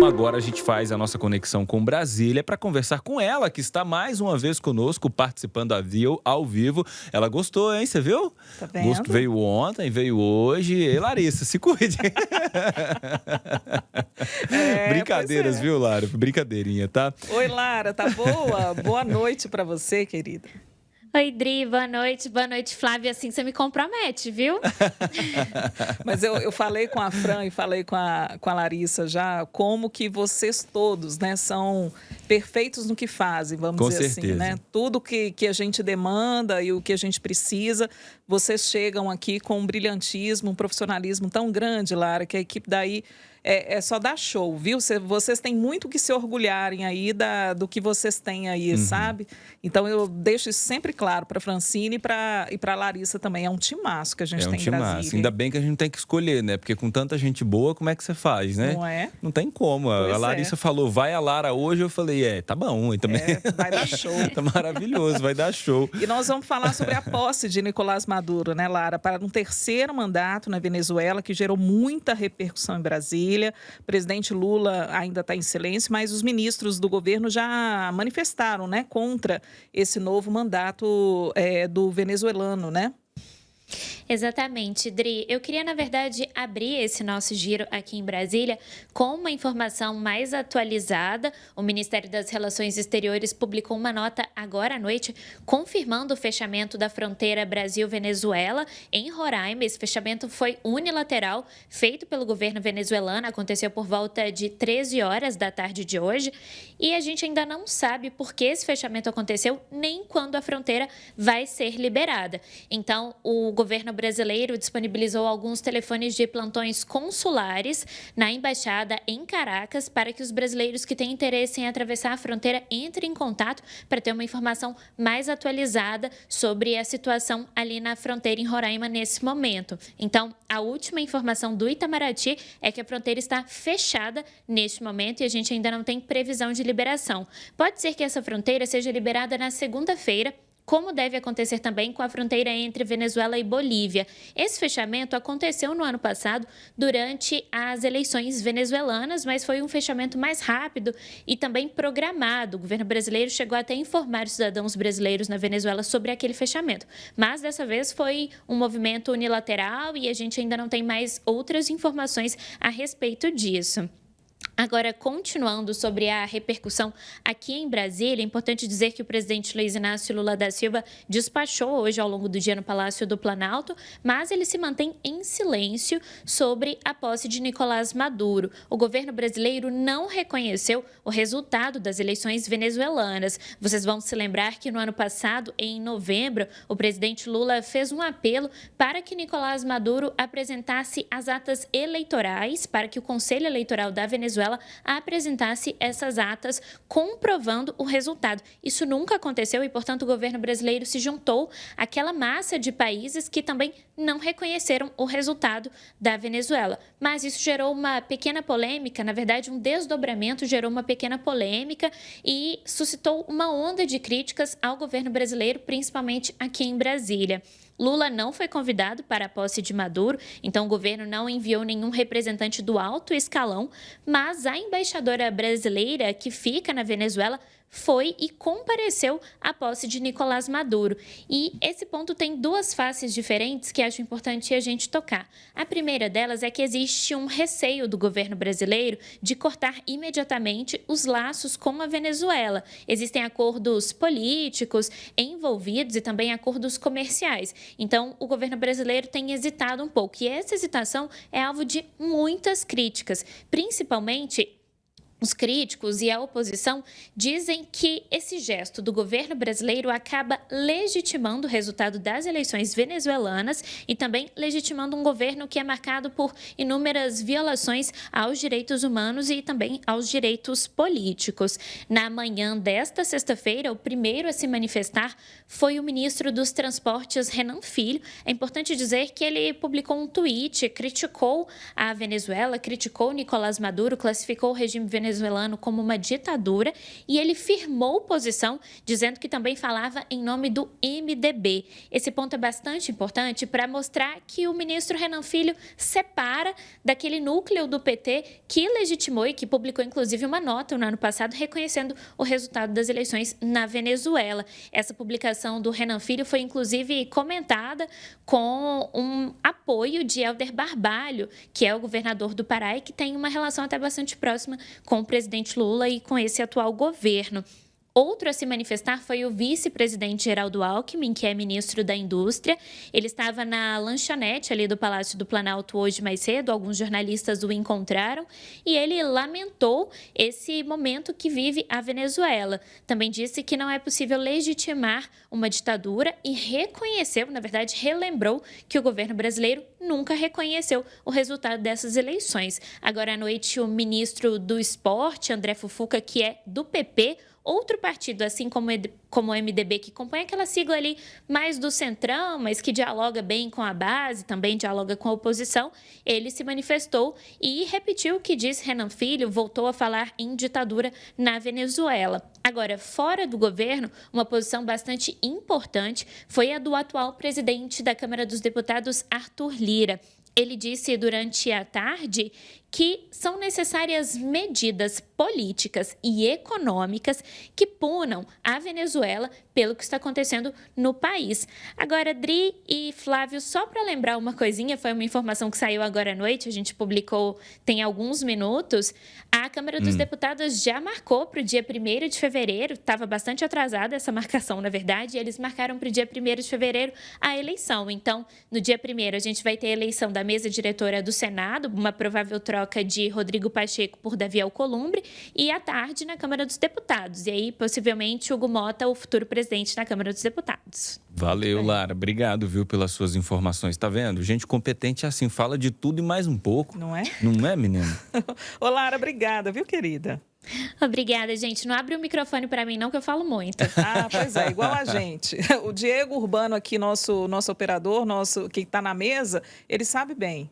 Agora a gente faz a nossa conexão com Brasília para conversar com ela, que está mais uma vez conosco, participando ao vivo. Ela gostou, hein? Você viu? Tá vendo? Veio ontem, veio hoje. E Larissa, se cuide. Brincadeiras, viu, Lara? Brincadeirinha, tá? Oi, Lara, tá boa? Boa noite para você, querida. Oi, Dri, boa noite, Flávia. Assim você me compromete, viu? Mas eu falei com a Fran e falei com a Larissa já como que vocês todos, né, são perfeitos no que fazem, vamos Com dizer certeza. assim, né? Tudo que a gente demanda e o que a gente precisa, vocês chegam aqui com um brilhantismo, um profissionalismo tão grande, Lara, que a equipe daí é só dar show, viu? Vocês têm muito que se orgulharem aí do que vocês têm aí, sabe? Então, eu deixo isso sempre claro para a Francine e para a Larissa também. É um timaço que a gente tem em Brasília. Ainda bem que a gente tem que escolher, né? Porque com tanta gente boa, como é que você faz, né? Não é? Não tem como. Pois A Larissa falou, vai a Lara hoje. Eu falei, tá bom. E também vai dar show. Tá maravilhoso, vai dar show. E nós vamos falar sobre a posse de Nicolás Maduro, né, Lara? Para um terceiro mandato na Venezuela, que gerou muita repercussão em Brasília. O presidente Lula ainda está em silêncio, mas os ministros do governo já manifestaram, né, contra esse novo mandato do venezuelano, né? Exatamente, Dri. Eu queria, na verdade, abrir esse nosso giro aqui em Brasília com uma informação mais atualizada. O Ministério das Relações Exteriores publicou uma nota agora à noite confirmando o fechamento da fronteira Brasil-Venezuela em Roraima. Esse fechamento foi unilateral, feito pelo governo venezuelano, aconteceu por volta de 13 horas da tarde de hoje. E a gente ainda não sabe por que esse fechamento aconteceu, nem quando a fronteira vai ser liberada. Então, o governo brasileiro disponibilizou alguns telefones de plantões consulares na embaixada em Caracas para que os brasileiros que têm interesse em atravessar a fronteira entrem em contato para ter uma informação mais atualizada sobre a situação ali na fronteira em Roraima nesse momento. Então, a última informação do Itamaraty é que a fronteira está fechada neste momento e a gente ainda não tem previsão de liberação. Pode ser que essa fronteira seja liberada na segunda-feira, como deve acontecer também com a fronteira entre Venezuela e Bolívia. Esse fechamento aconteceu no ano passado durante as eleições venezuelanas, mas foi um fechamento mais rápido e também programado. O governo brasileiro chegou até a informar os cidadãos brasileiros na Venezuela sobre aquele fechamento. Mas dessa vez foi um movimento unilateral e a gente ainda não tem mais outras informações a respeito disso. Agora, continuando sobre a repercussão aqui em Brasília, é importante dizer que o presidente Luiz Inácio Lula da Silva despachou hoje ao longo do dia no Palácio do Planalto, mas ele se mantém em silêncio sobre a posse de Nicolás Maduro. O governo brasileiro não reconheceu o resultado das eleições venezuelanas. Vocês vão se lembrar que no ano passado, em novembro, o presidente Lula fez um apelo para que Nicolás Maduro apresentasse as atas eleitorais para que o Conselho Eleitoral da Venezuela apresentasse essas atas comprovando o resultado. Isso nunca aconteceu e, portanto, o governo brasileiro se juntou àquela massa de países que também não reconheceram o resultado da Venezuela. Mas isso gerou uma pequena polêmica, na verdade, um desdobramento gerou uma pequena polêmica e suscitou uma onda de críticas ao governo brasileiro, principalmente aqui em Brasília. Lula não foi convidado para a posse de Maduro, então o governo não enviou nenhum representante do alto escalão, mas a embaixadora brasileira que fica na Venezuela foi e compareceu à posse de Nicolás Maduro. E esse ponto tem duas faces diferentes que acho importante a gente tocar. A primeira delas é que existe um receio do governo brasileiro de cortar imediatamente os laços com a Venezuela. Existem acordos políticos envolvidos e também acordos comerciais. Então, o governo brasileiro tem hesitado um pouco. E essa hesitação é alvo de muitas críticas, principalmente os críticos e a oposição dizem que esse gesto do governo brasileiro acaba legitimando o resultado das eleições venezuelanas e também legitimando um governo que é marcado por inúmeras violações aos direitos humanos e também aos direitos políticos. Na manhã desta sexta-feira, o primeiro a se manifestar foi o ministro dos Transportes, Renan Filho. É importante dizer que ele publicou um tweet, criticou a Venezuela, criticou Nicolás Maduro, classificou o regime venezuelano venezuelano como uma ditadura e ele firmou posição, dizendo que também falava em nome do MDB. Esse ponto é bastante importante para mostrar que o ministro Renan Filho separa daquele núcleo do PT que legitimou e que publicou, inclusive, uma nota no ano passado reconhecendo o resultado das eleições na Venezuela. Essa publicação do Renan Filho foi, inclusive, comentada com um apoio de Helder Barbalho, que é o governador do Pará e que tem uma relação até bastante próxima com o presidente Lula e com esse atual governo. Outro a se manifestar foi o vice-presidente Geraldo Alckmin, que é ministro da Indústria. Ele estava na lanchonete ali do Palácio do Planalto hoje mais cedo, alguns jornalistas o encontraram e ele lamentou esse momento que vive a Venezuela. Também disse que não é possível legitimar uma ditadura e reconheceu, na verdade, relembrou que o governo brasileiro nunca reconheceu o resultado dessas eleições. Agora à noite, o ministro do Esporte, André Fufuca, que é do PP, outro partido, assim como o MDB, que compõe aquela sigla ali mais do centrão, mas que dialoga bem com a base, também dialoga com a oposição, ele se manifestou e repetiu o que disse Renan Filho, voltou a falar em ditadura na Venezuela. Agora, fora do governo, uma posição bastante importante foi a do atual presidente da Câmara dos Deputados, Arthur Lira. Ele disse durante a tarde que são necessárias medidas políticas e econômicas que punam a Venezuela pelo que está acontecendo no país. Agora, Dri e Flávio, só para lembrar uma coisinha, foi uma informação que saiu agora à noite, a gente publicou tem alguns minutos, a Câmara dos Deputados já marcou para o dia 1º de fevereiro, estava bastante atrasada essa marcação, na verdade, e eles marcaram para o dia 1º de fevereiro a eleição. Então, no dia 1º, a gente vai ter a eleição da mesa diretora do Senado, uma provável troca de Rodrigo Pacheco por Davi Alcolumbre, e à tarde na Câmara dos Deputados. E aí, possivelmente, Hugo Mota, o futuro presidente da Câmara dos Deputados. Valeu, Lara. Obrigado, viu, pelas suas informações. Tá vendo? Gente competente assim, fala de tudo e mais um pouco. Não é? Não é, menina? Ô, Lara, obrigada, viu, querida? Obrigada, gente. Não abre o microfone para mim, não, que eu falo muito. Ah, pois é, igual a gente. O Diego Urbano aqui, nosso operador, que está na mesa, ele sabe bem.